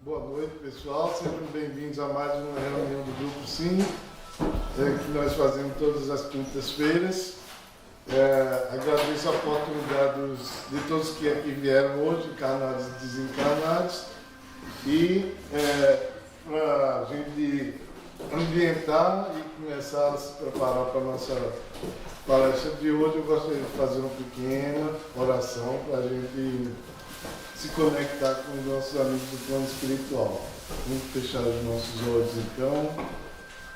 Boa noite, pessoal. Sejam bem-vindos a mais uma reunião do Grupo Sim, que nós fazemos todas as quintas-feiras. Agradeço a oportunidade de todos que aqui vieram hoje, encarnados e desencarnados, e para a gente ambientar e começar a se preparar para a nossa palestra de hoje, eu gostaria de fazer uma pequena oração para a gente se conectar com os nossos amigos do plano espiritual. Vamos fechar os nossos olhos então,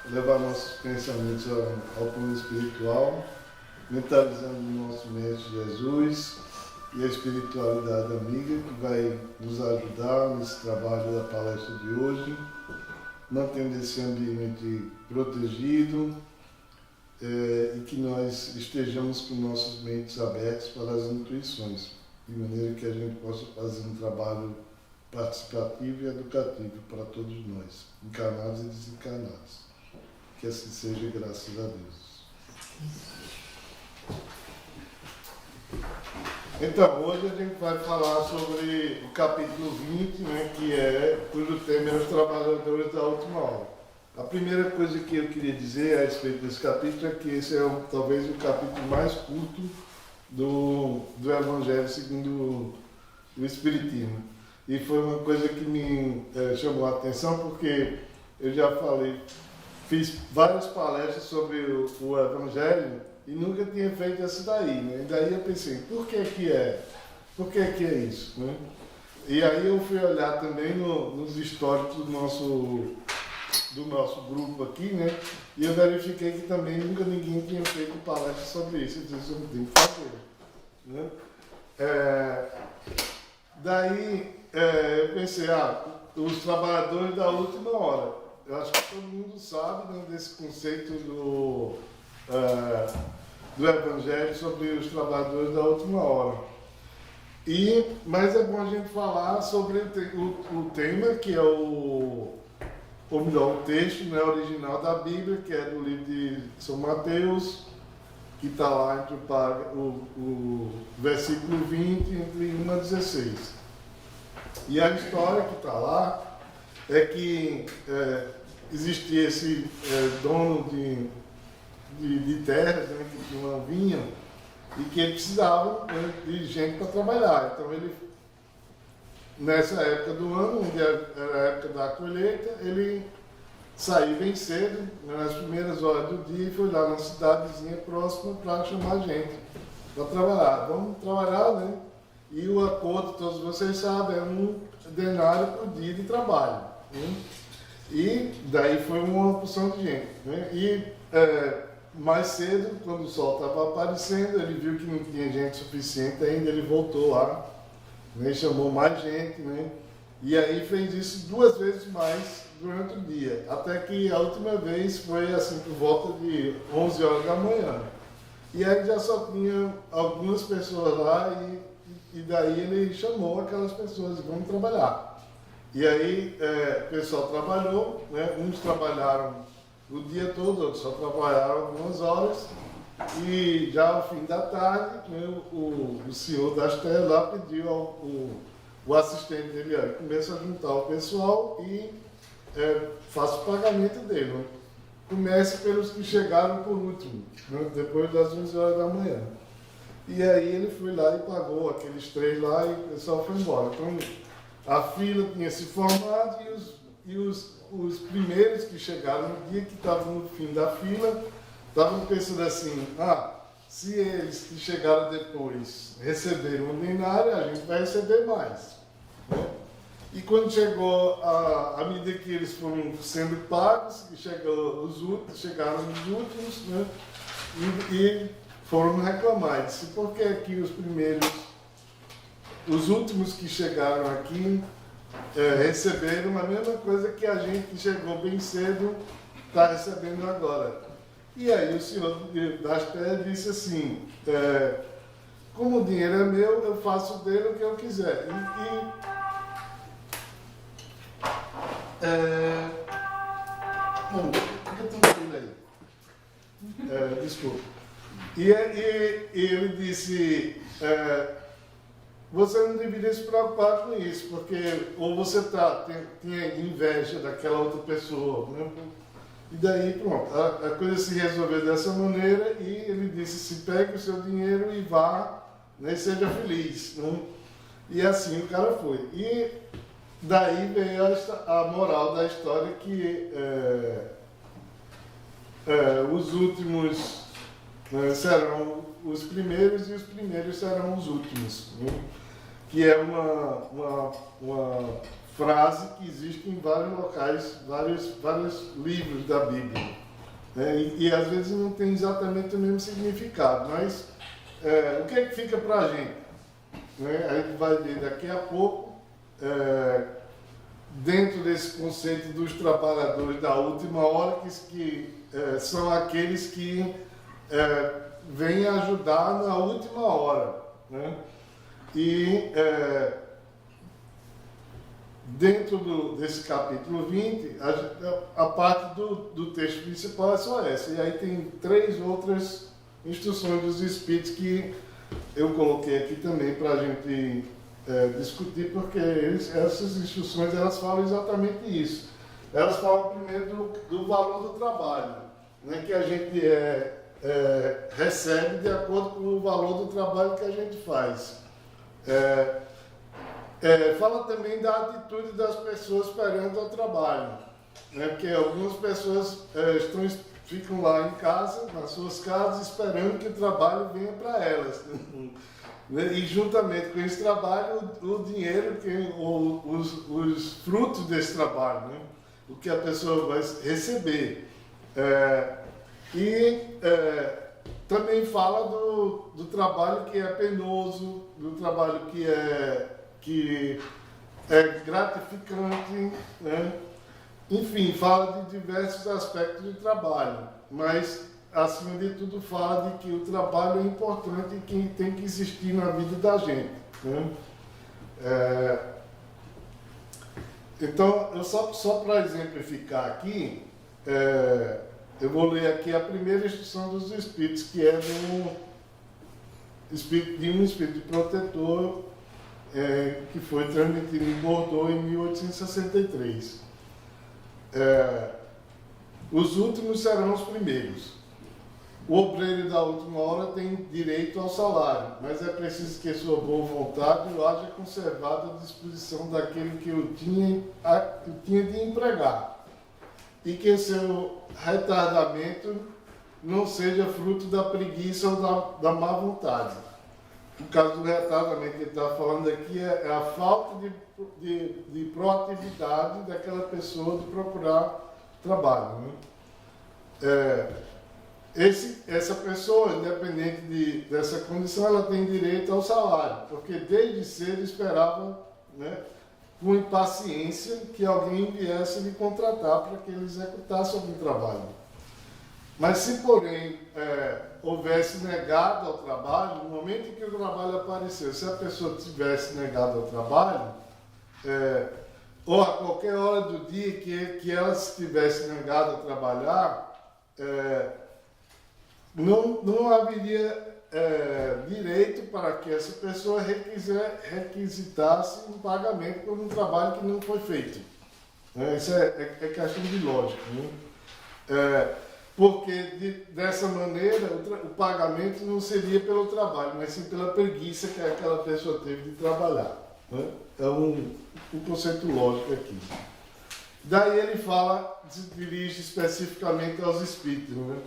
levar nossos pensamentos ao plano espiritual, mentalizando o nosso Mestre Jesus e a espiritualidade amiga que vai nos ajudar nesse trabalho da palestra de hoje, mantendo esse ambiente protegido e que nós estejamos com nossas mentes abertas para as intuições, de maneira que a gente possa fazer um trabalho participativo e educativo para todos nós, encarnados e desencarnados. Que assim seja, graças a Deus. Então, hoje a gente vai falar sobre o capítulo 20, cujo tema é os trabalhadores da última hora. A primeira coisa que eu queria dizer a respeito desse capítulo é que esse é talvez o capítulo mais curto do Evangelho segundo o Espiritismo. E foi uma coisa que me chamou a atenção, porque eu já fiz várias palestras sobre o Evangelho e nunca tinha feito essa daí, né? E daí eu pensei, por que é isso, né? E aí eu fui olhar também nos históricos do nosso grupo aqui, né? E eu verifiquei que também nunca ninguém tinha feito palestra sobre isso. Eu disse, eu não tenho que fazer, né? Daí eu pensei, os trabalhadores da última hora. Eu acho que todo mundo sabe, né, desse conceito do Evangelho sobre os trabalhadores da última hora. Mas é bom a gente falar sobre o tema, que é ou melhor, o texto, né, original da Bíblia, que é do livro de São Mateus, que está lá entre o versículo 20, entre 1 a 16. E a história que está lá é que existia esse dono de terras, né, que tinha uma vinha, e que ele precisava, né, de gente para trabalhar. Então ele, nessa época do ano, onde era a época da colheita, ele saiu bem cedo, nas primeiras horas do dia, e foi lá na cidadezinha próxima para chamar gente para trabalhar. Vamos trabalhar, né? E o acordo, todos vocês sabem, é um denário por dia de trabalho, né? E daí foi uma porção de gente, né? E mais cedo, quando o sol estava aparecendo, ele viu que não tinha gente suficiente ainda, ele voltou lá, né? Chamou mais gente, né? E aí fez isso 2 vezes mais durante o dia, até que a última vez foi assim por volta de 11 horas da manhã. E aí já só tinha algumas pessoas lá e daí ele chamou aquelas pessoas, vamos trabalhar. E aí o pessoal trabalhou, né? Uns trabalharam o dia todo, outros só trabalharam algumas horas, e já ao fim da tarde, né, o senhor das terras lá pediu o assistente dele, começa a juntar o pessoal e faça o pagamento dele, né? Comece pelos que chegaram por último, né, depois das 11 horas da manhã. E aí ele foi lá e pagou aqueles 3 lá e o pessoal foi embora. Então a fila tinha se formado e os primeiros que chegaram no dia, que estavam no fim da fila, estavam pensando assim, se eles que chegaram depois receberam um denário, a gente vai receber mais, né? E quando chegou, à medida que eles foram sendo pagos, chegaram os últimos, né? E foram reclamar. E disse, por que aqui os últimos que chegaram aqui receberam a mesma coisa que a gente que chegou bem cedo está recebendo agora? E aí o senhor das terras disse assim, como o dinheiro é meu, eu faço dele o que eu quiser. Fica tranquilo aí. Desculpa. E ele disse, você não deveria se preocupar com isso, porque ou você tinha inveja daquela outra pessoa, né? E daí, pronto, a coisa se resolveu dessa maneira e ele disse, se pegue o seu dinheiro e vá, né, e seja feliz, né? E assim o cara foi. E daí veio a moral da história que os últimos serão os primeiros e os primeiros serão os últimos, né? Que é uma frase que existe em vários locais, vários livros da Bíblia, né? E às vezes não tem exatamente o mesmo significado, mas o que é que fica para a gente? Né? A gente vai ver daqui a pouco, dentro desse conceito dos trabalhadores da última hora, que são aqueles que vêm ajudar na última hora, né? E dentro desse capítulo 20, a parte do texto principal é só essa. E aí tem 3 outras instruções dos Espíritos que eu coloquei aqui também para a gente discutir, porque essas instruções elas falam exatamente isso. Elas falam primeiro do valor do trabalho, né, que a gente recebe de acordo com o valor do trabalho que a gente faz. Fala também da atitude das pessoas perante o trabalho, né? Porque algumas pessoas ficam lá em casa, nas suas casas, esperando que o trabalho venha para elas, né? E juntamente com esse trabalho, o dinheiro, os frutos desse trabalho, né? O que a pessoa vai receber. Também fala do trabalho que é penoso, do trabalho que é gratificante, né? Enfim, fala de diversos aspectos do trabalho, mas, acima de tudo, fala de que o trabalho é importante e que tem que existir na vida da gente, né? Então, só para exemplificar aqui, eu vou ler aqui a primeira instrução dos Espíritos, que é de um Espírito protetor, que foi transmitido em Bordeaux em 1863. Os últimos serão os primeiros. O obreiro da última hora tem direito ao salário, mas é preciso que sua boa vontade o haja conservado à disposição daquele que o tinha de empregar, e que seu retardamento não seja fruto da preguiça ou da má vontade. No caso do retardamento que ele está falando aqui é a falta de proatividade daquela pessoa de procurar trabalho, né? Essa pessoa, independente dessa condição, ela tem direito ao salário, porque desde cedo esperava, né, com impaciência que alguém viesse lhe contratar para que ele executasse algum trabalho. Mas se, porém, houvesse negado ao trabalho, no momento em que o trabalho apareceu, se a pessoa tivesse negado ao trabalho, ou a qualquer hora do dia que ela tivesse negado a trabalhar, não haveria direito para que essa pessoa requisitasse um pagamento por um trabalho que não foi feito. Isso é questão de lógica, né? Porque dessa maneira o pagamento não seria pelo trabalho, mas sim pela preguiça que aquela pessoa teve de trabalhar, né? É um conceito lógico aqui. Daí ele se dirige especificamente aos espíritos, né?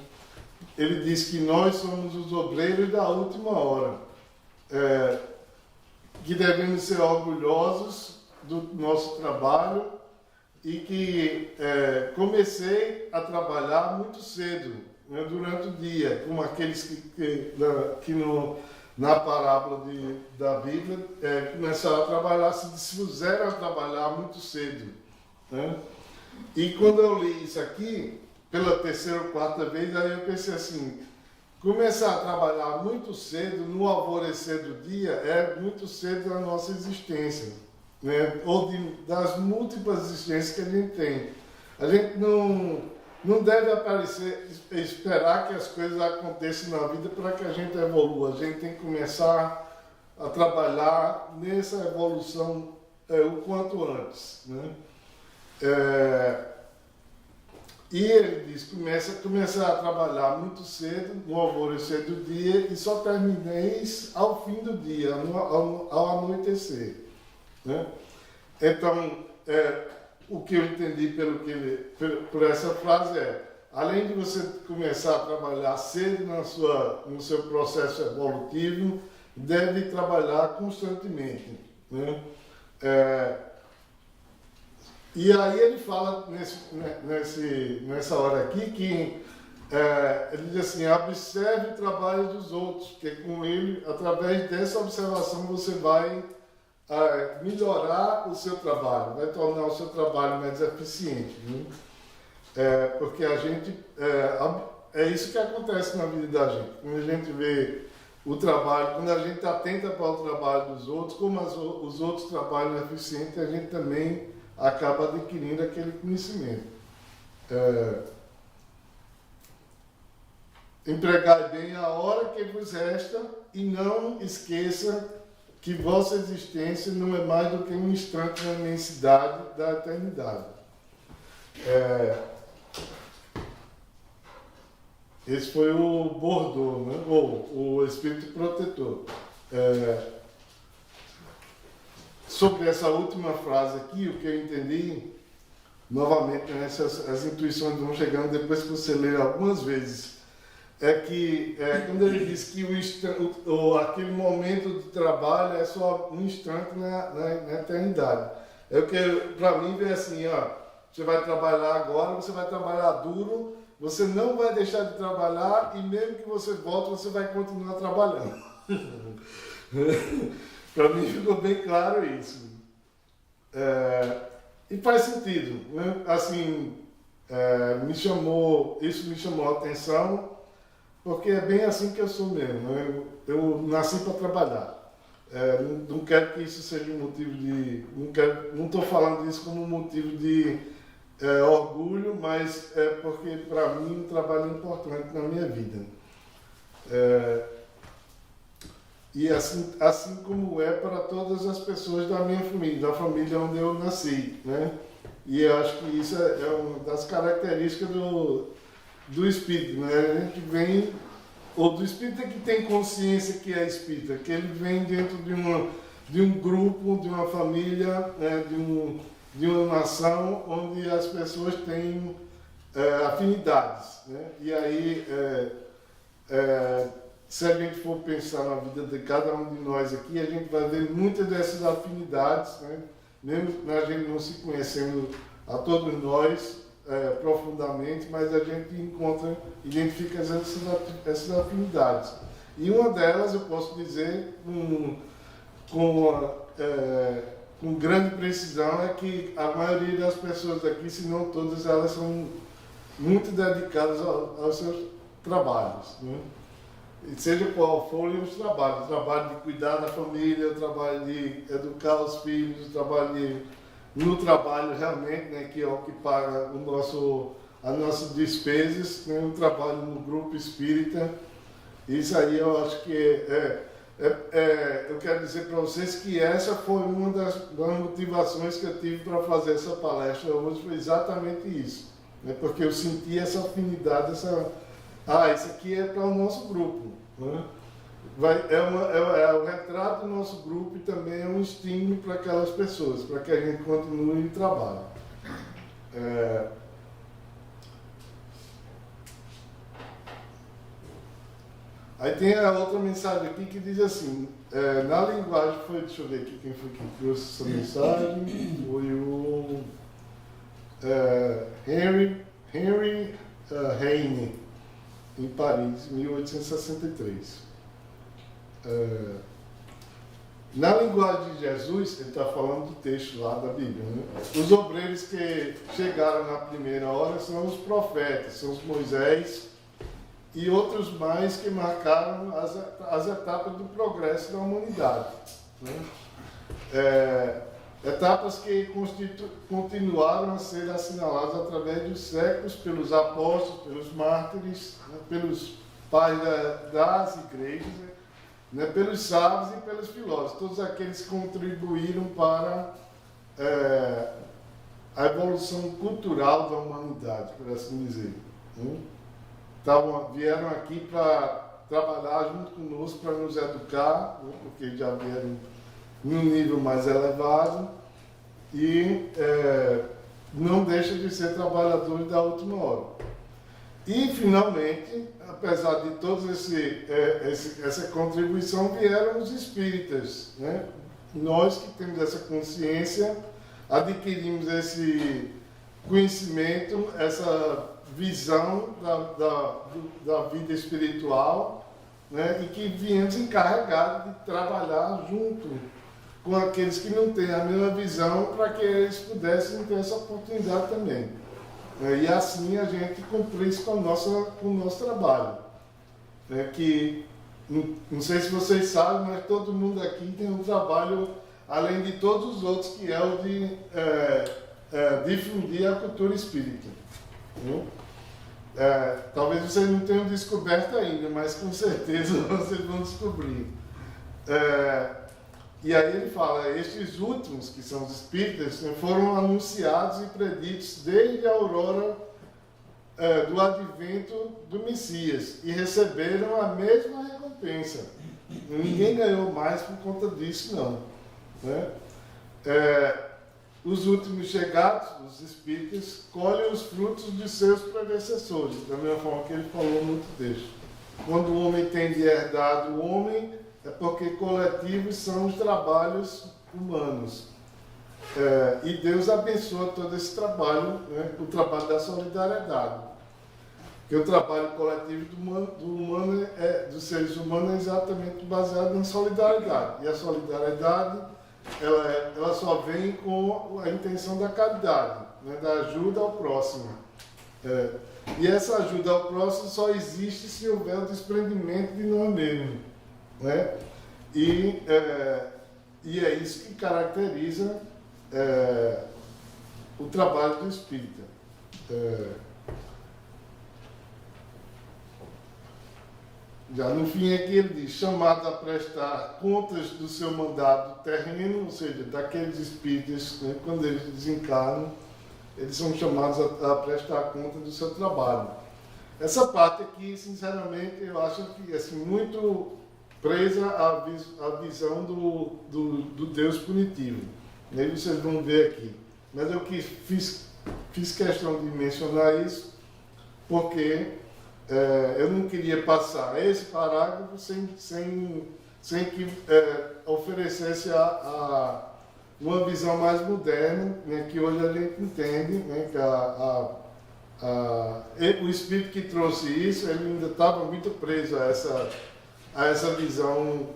Ele diz que nós somos os obreiros da última hora, que devemos ser orgulhosos do nosso trabalho, e que comecei a trabalhar muito cedo, né, durante o dia, como aqueles que na parábola da Bíblia começaram a trabalhar, se dispuseram a trabalhar muito cedo, né? E quando eu li isso aqui, pela terceira ou quarta vez, aí eu pensei assim, começar a trabalhar muito cedo, no alvorecer do dia, é muito cedo na nossa existência, né? Ou das múltiplas existências que a gente tem. A gente não deve esperar que as coisas aconteçam na vida para que a gente evolua. A gente tem que começar a trabalhar nessa evolução o quanto antes. Né? E ele diz, começa a trabalhar muito cedo, no alvorecer do dia, e só termineis ao fim do dia, ao anoitecer. Né? Então, o que eu entendi por essa frase além de você começar a trabalhar cedo no seu processo evolutivo, deve trabalhar constantemente. Né? E aí ele fala nessa hora aqui que ele diz assim, observe o trabalho dos outros, porque com ele, através dessa observação, você vai melhorar o seu trabalho, vai tornar o seu trabalho mais eficiente. Né? Porque a gente, é isso que acontece na vida da gente. Quando a gente vê o trabalho, quando a gente atenta para o trabalho dos outros, como os outros trabalham eficiente, a gente também acaba adquirindo aquele conhecimento. Empregai bem a hora que vos resta e não esqueça que vossa existência não é mais do que um instante na imensidade da eternidade. Esse foi o Bordeaux, né? Ou o Espírito Protetor. Sobre essa última frase aqui, o que eu entendi, novamente, as intuições vão chegando depois que você lê algumas vezes, é que quando ele diz que aquele momento de trabalho é só um instante na eternidade. É o que, para mim, vem assim, você vai trabalhar agora, você vai trabalhar duro, você não vai deixar de trabalhar e mesmo que você volte, você vai continuar trabalhando. Para mim ficou bem claro isso. E faz sentido. Né? Assim, isso me chamou a atenção, porque é bem assim que eu sou mesmo. Né? Eu nasci para trabalhar. Não quero que isso seja um motivo de... Não estou falando isso como um motivo de orgulho, mas é porque para mim o trabalho é importante na minha vida. E assim como é para todas as pessoas da minha família, da família onde eu nasci. Né? E eu acho que isso é uma das características do espírito. Né? A gente vem, ou do espírita que tem consciência que é espírita, que ele vem dentro de um grupo, de uma família, né? de uma nação onde as pessoas têm afinidades. Né? E aí, se a gente for pensar na vida de cada um de nós aqui, a gente vai ver muitas dessas afinidades, né? Mesmo a gente não se conhecendo a todos nós profundamente, mas a gente identifica essas afinidades. E uma delas, eu posso dizer com grande precisão, é que a maioria das pessoas aqui, se não todas, elas são muito dedicadas aos seus trabalhos. Né? Seja qual for o trabalho de cuidar da família, o trabalho de educar os filhos, no trabalho realmente, né, que é o que paga as nossas despesas, né, o trabalho no grupo espírita. Isso aí eu acho que eu quero dizer para vocês que essa foi uma das motivações que eu tive para fazer essa palestra hoje, foi exatamente isso. Né, porque eu senti essa afinidade, isso aqui é para o nosso grupo. Né? É o retrato do nosso grupo e também é um estímulo para aquelas pessoas, para que a gente continue o trabalho. Aí tem a outra mensagem aqui que diz assim, na linguagem, deixa eu ver aqui quem foi que trouxe essa mensagem, foi o Henry Heine, em Paris, 1863. Na linguagem de Jesus, ele está falando do texto lá da Bíblia, né? Os obreiros que chegaram na primeira hora são os profetas, são os Moisés e outros mais que marcaram as etapas do progresso da humanidade. Né? Etapas que continuaram a ser assinaladas através dos séculos pelos apóstolos, pelos mártires, né, pelos pais das igrejas, né, né, pelos sábios e pelos filósofos, todos aqueles que contribuíram para a evolução cultural da humanidade, por assim dizer. Vieram aqui para trabalhar junto conosco, para nos educar, porque já vieram num nível mais elevado e não deixa de ser trabalhadores da última hora. E, finalmente, apesar de toda essa contribuição, vieram os espíritas, né? Nós que temos essa consciência, adquirimos esse conhecimento, essa visão da vida espiritual, né? E que viemos encarregados de trabalhar junto com aqueles que não têm a mesma visão, para que eles pudessem ter essa oportunidade também. E assim a gente cumprisse com o nosso trabalho. Que, não sei se vocês sabem, mas todo mundo aqui tem um trabalho, além de todos os outros, que é o de difundir a cultura espírita. Talvez vocês não tenham descoberto ainda, mas com certeza vocês vão descobrir. E aí ele fala, estes últimos, que são os espíritas, foram anunciados e preditos desde a aurora do advento do Messias e receberam a mesma recompensa. Ninguém ganhou mais por conta disso, não. Né? Os últimos chegados, os espíritas, colhem os frutos de seus predecessores, da mesma forma que ele falou no outro texto. Quando o homem tem de herdade o homem, é porque coletivos são os trabalhos humanos. E Deus abençoa todo esse trabalho, né? O trabalho da solidariedade. Porque o trabalho coletivo dos seres humanos é exatamente baseado em solidariedade. E a solidariedade, ela só vem com a intenção da caridade, né? Da ajuda ao próximo. E essa ajuda ao próximo só existe se houver o desprendimento de nós mesmos. Né? E é isso que caracteriza o trabalho do espírita. Já no fim aqui ele diz, chamado a prestar contas do seu mandato terreno, ou seja, daqueles espíritas, né, quando eles desencarnam, eles são chamados a prestar conta do seu trabalho. Essa parte aqui, sinceramente, eu acho que assim, muito presa à visão do Deus punitivo. E aí vocês vão ver aqui. Mas eu fiz questão de mencionar isso porque eu não queria passar esse parágrafo sem que oferecesse uma visão mais moderna, né, que hoje a gente entende, né, que o espírito que trouxe isso, ele ainda estava muito preso a essa visão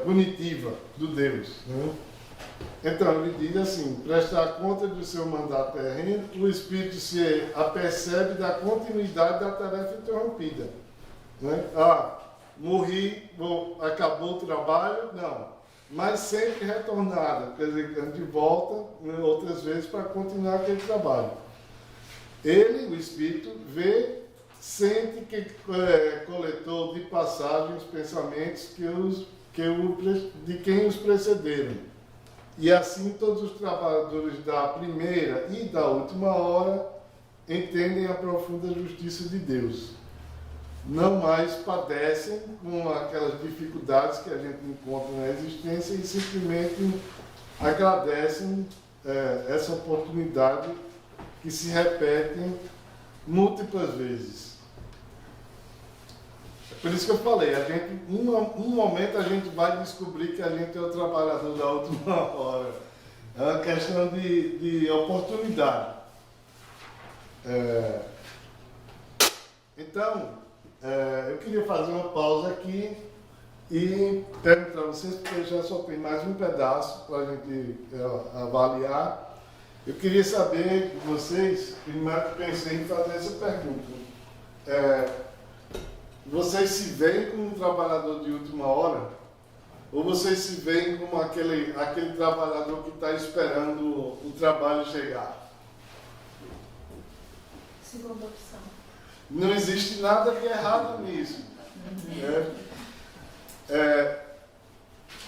punitiva do Deus. Né? Então, ele diz assim, prestar conta do seu mandato terreno, o espírito se apercebe da continuidade da tarefa interrompida. Né? Morri, acabou o trabalho? Não. Mas sempre retornada, quer dizer, de volta, né, outras vezes, para continuar aquele trabalho. Ele, o espírito, vê, sente que coletou de passagem os pensamentos de quem os precederam. E assim todos os trabalhadores da primeira e da última hora entendem a profunda justiça de Deus. Não mais padecem com aquelas dificuldades que a gente encontra na existência e simplesmente agradecem essa oportunidade que se repete múltiplas vezes. Por isso que eu falei, um momento a gente vai descobrir que a gente é o trabalhador da última hora. É uma questão de oportunidade. Então, eu queria fazer uma pausa aqui e perguntar a vocês, porque já só tem mais um pedaço para a gente avaliar. Eu queria saber de vocês, primeiro pensei em fazer essa pergunta. Vocês se veem como um trabalhador de última hora? Ou vocês se veem como aquele trabalhador que está esperando o trabalho chegar? Segunda opção. Não existe nada de errado nisso.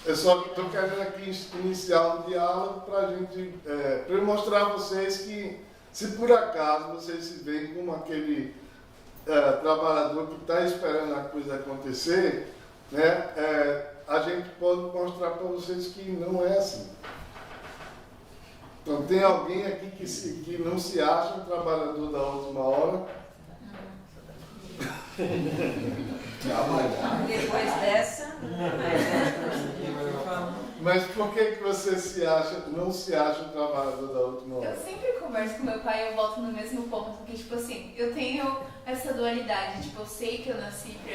Eu só estou querendo aqui iniciar um diálogo para para eu mostrar a vocês que, se por acaso vocês se veem como aquele trabalhador que está esperando a coisa acontecer, né, a gente pode mostrar para vocês que não é assim. Então, tem alguém aqui que não se acha um trabalhador da última hora? Depois dessa, Mas por que você não se acha um trabalhador da última hora? Eu sempre converso com meu pai e eu volto no mesmo ponto, porque, tipo assim, eu tenho essa dualidade, tipo, eu sei que eu nasci pra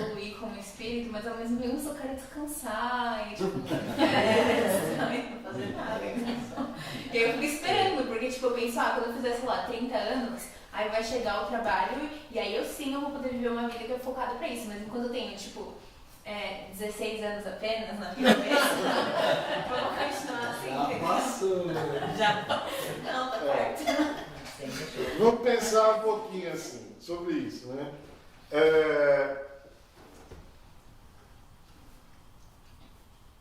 evoluir como espírito, mas ao mesmo tempo eu só quero descansar e, tipo, não fazer nada, então. E aí eu fico esperando, porque, tipo, eu penso, quando eu fizer, sei lá, 30 anos, aí vai chegar o trabalho e aí eu sim eu vou poder viver uma vida que é focada pra isso, mas enquanto eu tenho, tipo, 16 anos apenas na minha cabeça, vamos continuar assim. Já passou. Não, tá perto. Vamos pensar um pouquinho assim, sobre isso, né?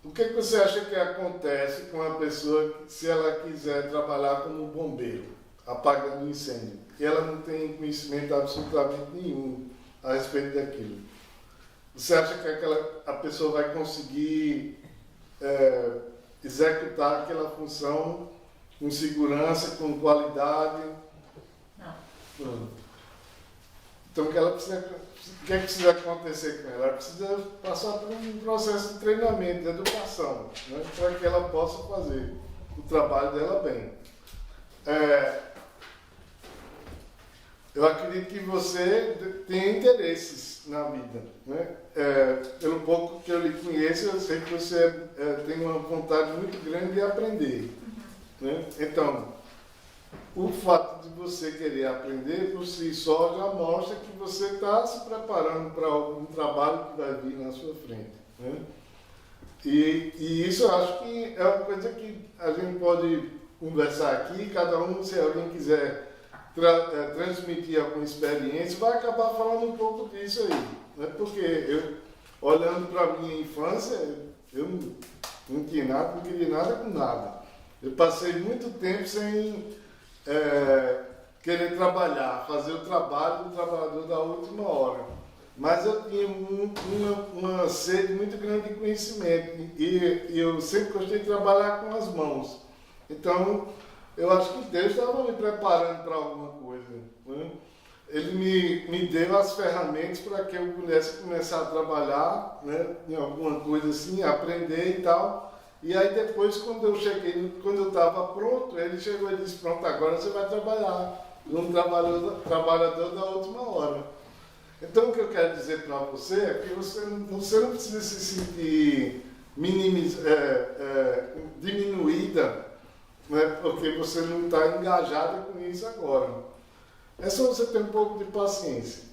O que você acha que acontece com a pessoa se ela quiser trabalhar como bombeiro, apagando incêndio, e ela não tem conhecimento absolutamente nenhum a respeito daquilo? Você acha que a pessoa vai conseguir executar aquela função com segurança, com qualidade? Não. Então, o que precisa acontecer com ela? Ela precisa passar por um processo de treinamento, de educação, né, para que ela possa fazer o trabalho dela bem. Eu acredito que você tem interesses na vida, né? Pelo pouco que eu lhe conheço, eu sei que você tem uma vontade muito grande de aprender, né? Então, o fato de você querer aprender por si só já mostra que você está se preparando para algum trabalho que vai vir na sua frente, né? E isso eu acho que é uma coisa que a gente pode conversar aqui, cada um, se alguém quiser transmitir alguma experiência, vai acabar falando um pouco disso aí, né? Porque eu, olhando para a minha infância, eu não tinha nada, não queria nada com nada. Eu passei muito tempo sem querer trabalhar, fazer o trabalho do trabalhador da última hora. Mas eu tinha uma sede muito grande de conhecimento e eu sempre gostei de trabalhar com as mãos. Então, eu acho que Deus estava me preparando para alguma coisa, né? Ele me deu as ferramentas para que eu pudesse começar a trabalhar, né, em alguma coisa assim, aprender e tal. E aí depois, quando eu estava pronto, ele chegou e disse, pronto, agora você vai trabalhar, um trabalhador da última hora. Então, o que eu quero dizer para você é que você não precisa se sentir diminuída, né, porque você não está engajada com isso agora. É só você ter um pouco de paciência.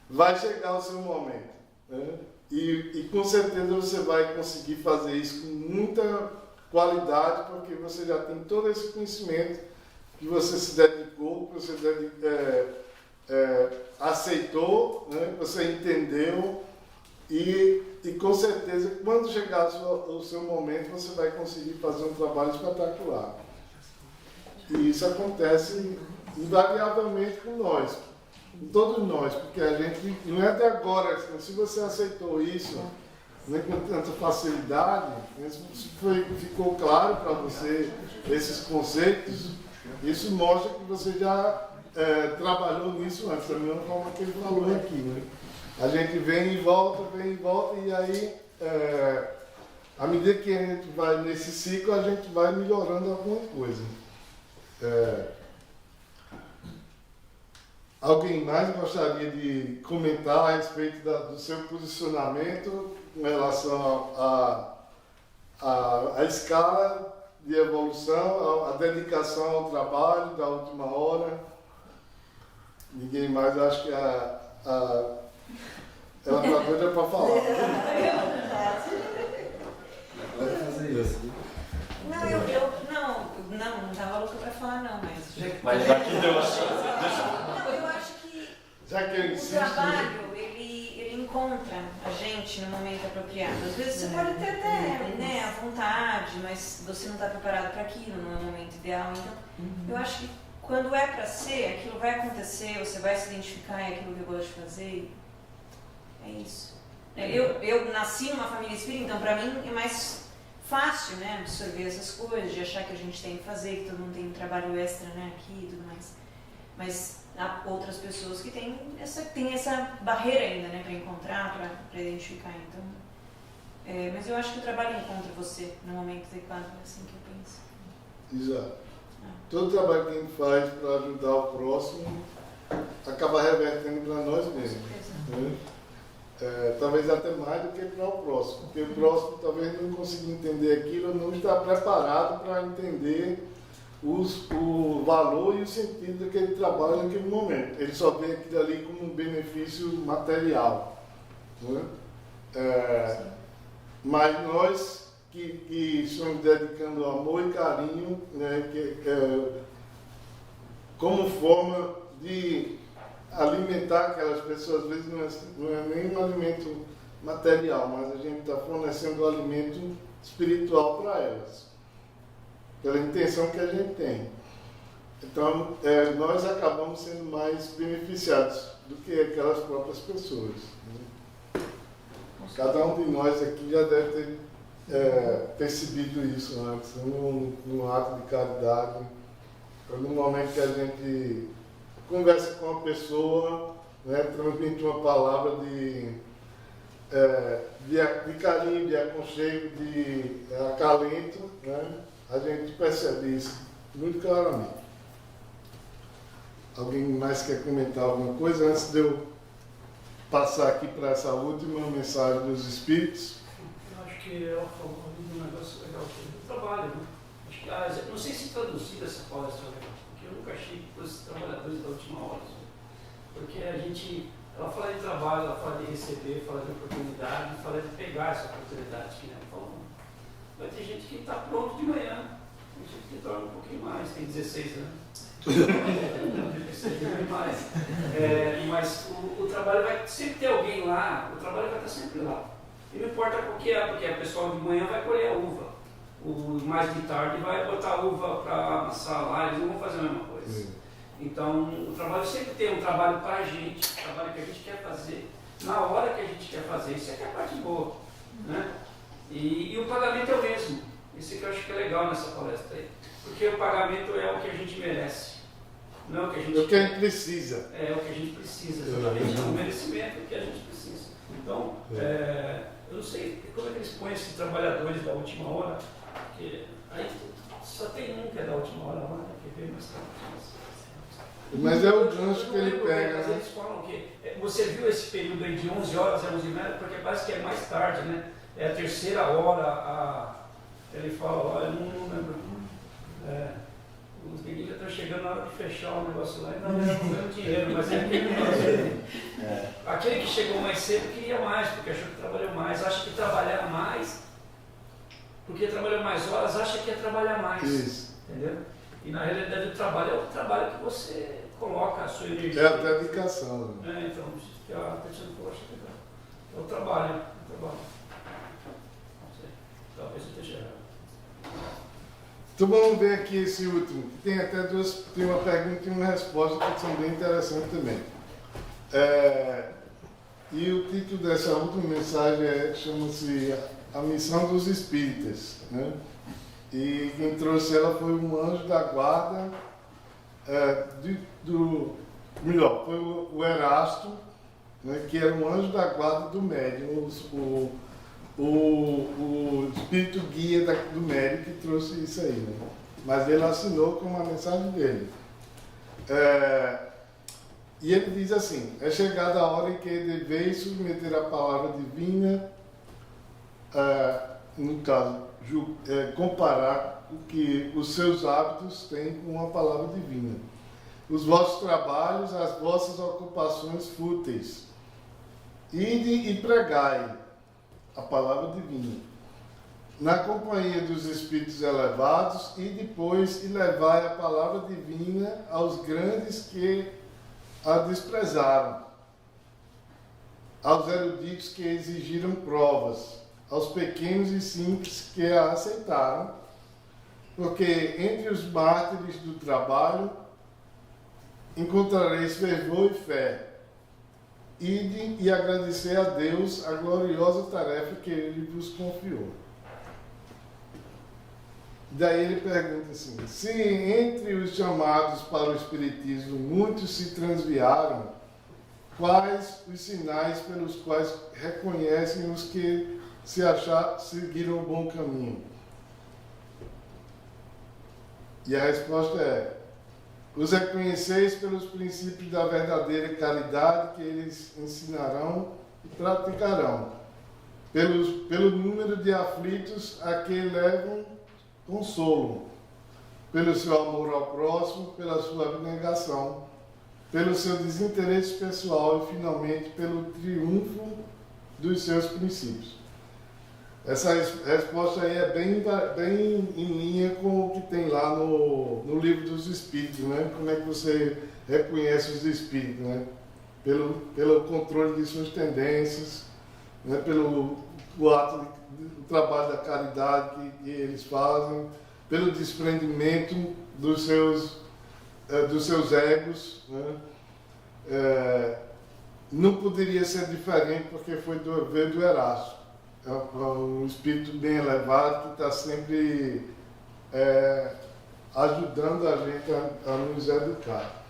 Vai chegar o seu momento, né? E com certeza você vai conseguir fazer isso com muita qualidade, porque você já tem todo esse conhecimento que você se dedicou, que você aceitou, né? Você entendeu e com certeza, quando chegar o seu momento, você vai conseguir fazer um trabalho espetacular. E isso acontece invariavelmente com nós, com todos nós, porque a gente, não é de agora, se você aceitou isso, né, com tanta facilidade, ficou claro para você esses conceitos, isso mostra que você já trabalhou nisso antes, da mesma forma que ele falou aqui, né? A gente vem e volta, e aí, à medida que a gente vai nesse ciclo, a gente vai melhorando alguma coisa. Alguém mais gostaria de comentar a respeito do seu posicionamento em relação à escala de evolução, a dedicação ao trabalho da última hora? Ninguém mais, acho que ela está doida para falar. Pode fazer isso. Não estava louca para falar não, Mas já que deu não, eu acho que Já que eu o insisto, trabalho, ele encontra a gente no momento apropriado. Às vezes você pode ter até, né, a vontade, mas você não está preparado para aquilo, não é o momento ideal. Então, eu acho que quando é para ser, aquilo vai acontecer, você vai se identificar, é aquilo que eu gosto de fazer. É isso. Eu nasci numa família espírita, então para mim é mais fácil, né, absorver essas coisas, de achar que a gente tem que fazer, que todo mundo tem um trabalho extra, né, aqui e tudo mais. Mas há outras pessoas que têm essa barreira ainda, né, para encontrar, para identificar. Então, mas eu acho que o trabalho encontra você no momento adequado, é assim que eu penso. Exato. Todo trabalho que a gente faz para ajudar o próximo acaba revertendo para nós mesmos. Né? Talvez até mais do que para o próximo, porque o próximo talvez não consiga entender aquilo, não está preparado para entender o valor e o sentido daquele trabalho naquele momento. Ele só vê aquilo ali como um benefício material. Né? Mas nós que estamos dedicando amor e carinho, né, como forma de alimentar aquelas pessoas, às vezes não é nem um alimento material, mas a gente está fornecendo um alimento espiritual para elas, pela intenção que a gente tem. Então, nós acabamos sendo mais beneficiados do que aquelas próprias pessoas. Né? Cada um de nós aqui já deve ter percebido isso antes, num ato de caridade, ou no momento que a gente conversa com uma pessoa, né, transmite uma palavra de carinho, de aconchego, de acalento, né? A gente percebe isso muito claramente. Alguém mais quer comentar alguma coisa antes de eu passar aqui para essa última mensagem dos Espíritos? Eu acho que ela falou ali um negócio legal do trabalho, né? Acho que, não sei se traduzido essa palestra legal, porque eu nunca achei que fosse trabalhadores da última hora. Porque ela fala de trabalho, ela fala de receber, fala de oportunidade, fala de pegar essa oportunidade que ela falou. Vai ter gente que está pronto de manhã, tem gente que dorme um pouquinho mais, tem 16 anos. mais. Mas o trabalho vai sempre ter alguém lá, o trabalho vai estar sempre lá. E não importa por que porque a pessoa de manhã vai colher a uva, o mais de tarde vai botar a uva para amassar lá, eles não vão fazer a mesma coisa. Então, o trabalho sempre tem um trabalho para a gente, o trabalho que a gente quer fazer, na hora que a gente quer fazer, isso é que é a parte boa. Né? E o pagamento é o mesmo, isso que eu acho que é legal nessa palestra aí, porque o pagamento é o que a gente merece. Não é o que a gente, o que a gente precisa. É o que a gente precisa, exatamente. É o merecimento que a gente precisa. Então, eu não sei como é que eles põem esses trabalhadores da última hora, porque aí só tem um que é da última hora lá, né, que veio mais tarde. Mas é o gancho que ele pega. Mas eles falam que você viu esse período aí de 11 horas a 11h30, porque parece que é mais tarde, né? É a terceira hora, ele fala, olha, não lembro. Os meninos já estão chegando na hora de fechar o negócio lá e não ganhando dinheiro, mas é aquele negócio. Aquele que chegou mais cedo queria mais, porque achou que trabalhou mais, acha que trabalhar mais, porque trabalhou mais horas, acha que ia trabalhar mais. Isso. Entendeu? E na realidade o trabalho é o trabalho que você coloca a sua energia. É a dedicação. Então, que a pessoa falou, acho que é o trabalho. Não sei, talvez eu esteja errado. Então vamos ver aqui esse último, que tem até tem uma pergunta e uma resposta que são bem interessantes também. E o título dessa última mensagem chama-se A Missão dos Espíritas. Né? E quem trouxe ela foi um anjo da guarda, melhor, foi o Erasto, né, que era um anjo da guarda do médium, o espírito guia do médium que trouxe isso aí, né? Mas ele assinou com uma mensagem dele. E ele diz assim: é chegada a hora em que deveis submeter a palavra divina, no caso, comparar o que os seus hábitos têm com a palavra divina, os vossos trabalhos, as vossas ocupações fúteis. Ide e pregai a palavra divina, na companhia dos espíritos elevados, e depois levai a palavra divina aos grandes que a desprezaram. aos eruditos que exigiram provas, aos pequenos e simples que a aceitaram, porque entre os mártires do trabalho encontrareis fervor e fé. Ide e agradecer a Deus a gloriosa tarefa que Ele vos confiou. Daí ele pergunta assim: se entre os chamados para o Espiritismo muitos se transviaram, quais os sinais pelos quais reconhecem os que seguiram o bom caminho? E a resposta é: os reconheceis pelos princípios da verdadeira caridade que eles ensinarão e praticarão, pelo número de aflitos a que levam consolo, pelo seu amor ao próximo, pela sua abnegação, pelo seu desinteresse pessoal e, finalmente, pelo triunfo dos seus princípios. Essa resposta aí é bem em linha com o que tem lá no Livro dos Espíritos, né? Como é que você reconhece os Espíritos, né? Pelo controle de suas tendências, né? Pelo ato do trabalho da caridade que eles fazem, pelo desprendimento dos seus egos, né? Não poderia ser diferente porque veio do Erasto. É um espírito bem elevado que está sempre ajudando a gente a nos educar.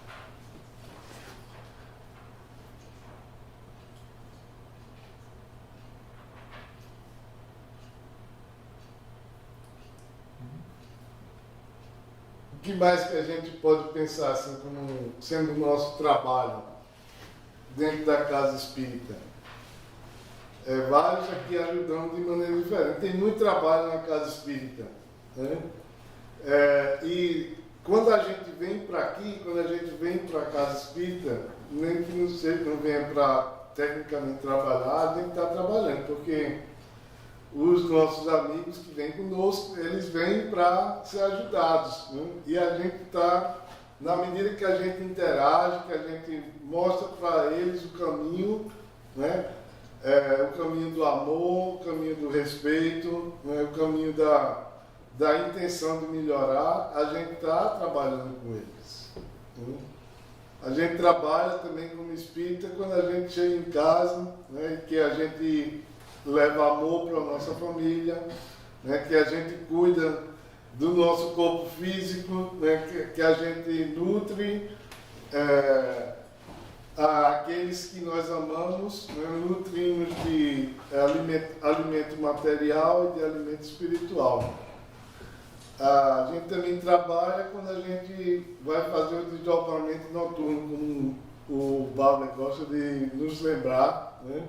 O que mais que a gente pode pensar assim como sendo o nosso trabalho dentro da casa espírita? Vários aqui ajudando de maneira diferente. Tem muito trabalho na casa espírita, né? E quando a gente vem para aqui, quando a gente vem para a casa espírita, nem que não venha para tecnicamente trabalhar, a gente está trabalhando, porque os nossos amigos que vêm conosco, eles vêm para ser ajudados, né? E a gente está, na medida que a gente interage, que a gente mostra para eles o caminho, né? O caminho do amor, o caminho do respeito, né? O caminho da intenção de melhorar, a gente está trabalhando com eles, né? A gente trabalha também como espírita quando a gente chega em casa, né? Que a gente leva amor para a nossa família, né? Que a gente cuida do nosso corpo físico, né? Que a gente nutre aqueles que nós amamos, né? Nutrimos de alimento material e de alimento espiritual. A gente também trabalha quando a gente vai fazer o desdobramento noturno, como o Bárbara gosta de nos lembrar, né?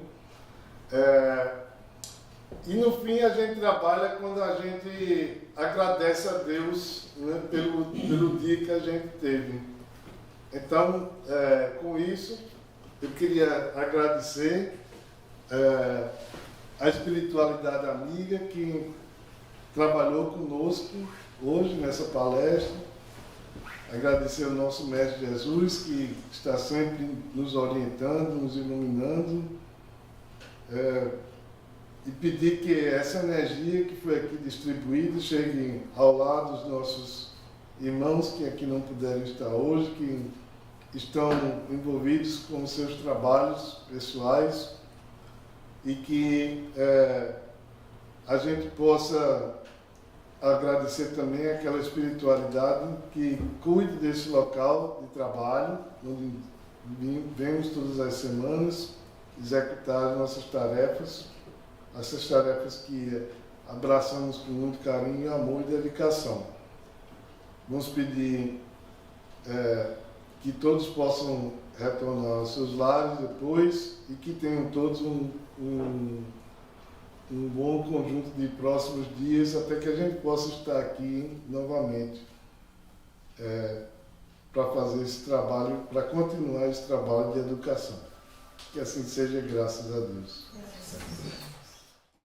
E no fim a gente trabalha quando a gente agradece a Deus, né? pelo dia que a gente teve. Então, com isso, eu queria agradecer a espiritualidade amiga que trabalhou conosco hoje nessa palestra. Agradecer ao nosso Mestre Jesus, que está sempre nos orientando, nos iluminando. E pedir que essa energia que foi aqui distribuída chegue ao lado dos nossos irmãos que aqui não puderam estar hoje, que estão envolvidos com seus trabalhos pessoais, e que a gente possa agradecer também aquela espiritualidade que cuide desse local de trabalho, onde vemos todas as semanas executar as nossas tarefas, essas tarefas que abraçamos com muito carinho, amor e dedicação. Vamos pedir que todos possam retornar aos seus lares depois e que tenham todos um bom conjunto de próximos dias até que a gente possa estar aqui novamente para fazer esse trabalho, para continuar esse trabalho de educação. Que assim seja, graças a Deus.